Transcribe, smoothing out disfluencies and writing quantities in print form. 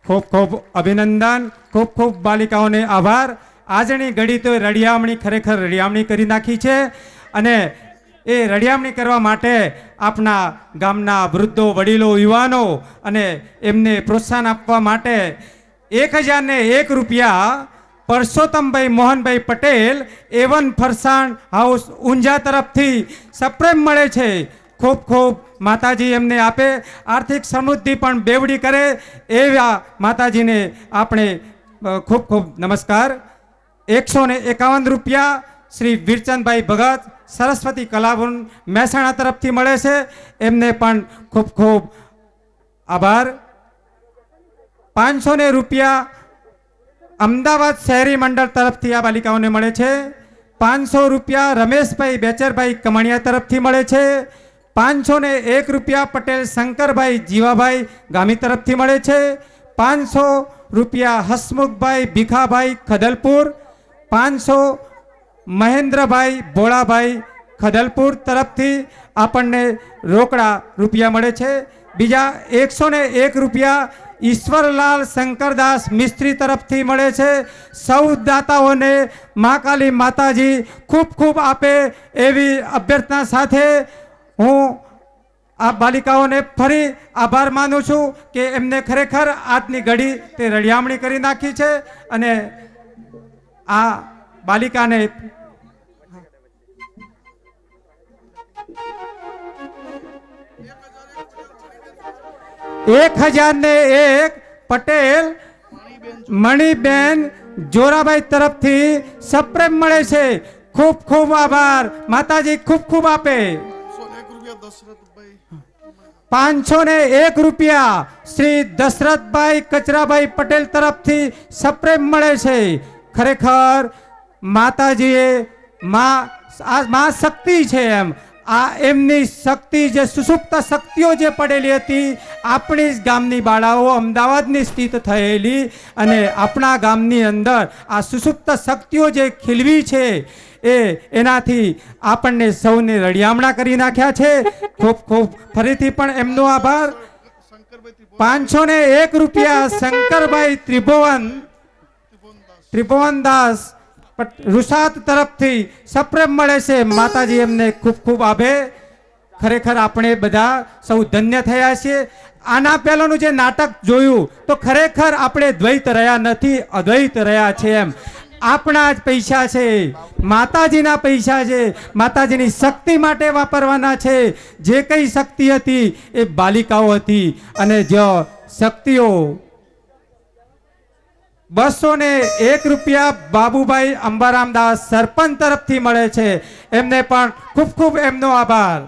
खूब खूब अभिनंदन, खूब खूब बालिकाओं ने आभार। આજની ઘડી તો રડિયામણી ખરેખર રડિયામણી કરી નાખી છે અને એ રડિયામણી કરવા માટે આપણા ગામના વૃદ્ધો, વડીલો, યુવાનો અને એમને પ્રોત્સાહન આપવા માટે 1001 રૂપિયા પરસોત્તમભાઈ મોહનભાઈ પટેલ A1 ફરસાણ હાઉસ ઊંઝા તરફથી સપ્રેમ મળે છે। खूब खूब माताजी एमने आपे, आर्थिक समृद्धि पण बेवड़ी करे एवा माताजी ने आपने खूब खूब नमस्कार। 151 रूपिया श्री वीरचंद भाई भगत सरस्वती कलाभवन मेहसाणा तरफ थी मळे छे, एमने पण खूब खूब आभार। 500 रूपिया अमदावाद शहरी मंडल तरफ थी आ बालिकाओं ने मळे छे। 500 रूपिया रमेश भाई बेचर भाई कमणिया तरफ थी मळे छे। 501 રૂપિયા પટેલ શંકરભાઈ જીવાભાઈ ગામી તરફથી મળે છે। 500 રૂપિયા હસમુખભાઈ ભીખાભાઈ ખદલપુર। 500 મહેન્દ્રભાઈ ભોળાભાઈ ખદલપુર તરફથી આપણને રોકડા રૂપિયા મળે છે। બીજા 101 રૂપિયા ઈશ્વરલાલ શંકરદાસ મિસ્ત્રી તરફથી મળે છે। સૌ દાતાઓને મા કાલી માતાજી ખૂબ ખૂબ આપે એવી અભ્યર્થના સાથે હું આ બાલિકાઓને ફરી આભાર માનું છું કે એમને ખરેખર આજની ઘડી તે રડિયામણી કરી નાખી છે અને આ બાલિકાને 1001 પટેલ મણીબેન જોરાભાઈ તરફથી સપ્રેમ મળે છે। खूब खूब आभार माताजी, खूब खूब आपे। 501 રૂપિયા श्री दशरथभाई कचराभाई पटेल तरफ थी सप्रेम मळे छे। खरेखर माताजीए मां शक्ति छे एम आ एमनी शक्ति जे सुसुप्त शक्तिओ जे पड़ेली हती आपणी ज गामनी बाळाओ अमदावादनी स्थित थयेली अने आपणा गामनी अंदर आ सुसुप्त शक्तिओ जे खिलवी छे एनाथी आपने सौने रडियामणा करी नाख्या छे। खूब खूब फरीथी पण एमनो आभार। 501 રૂપિયા शंकरभाई त्रिभुवन दास रुसात तरफथी सप्रेम मळे छे। माताजी एमने खूब खूब आभे। खरेखर आपणे बधा सौ धन्य थया छे। आना पहेलानुं जे नाटक जोयुं तो खरेखर आपणे द्वैत रह्या नथी, अद्वैत रह्या छे। एम आपना ज पैसा छे, माताजीना पैसा छे, माताजीनी शक्ति माटे वापरवाना छे। जे कई शक्ति हती ए बालिकाओ हती अने जो શક્તિઓ 201 રૂપિયા બાબુભાઈ અંબારામદાસ સરપંચ તરફથી મળે છે. એમને પણ ખૂબ ખૂબ એમનો આભાર.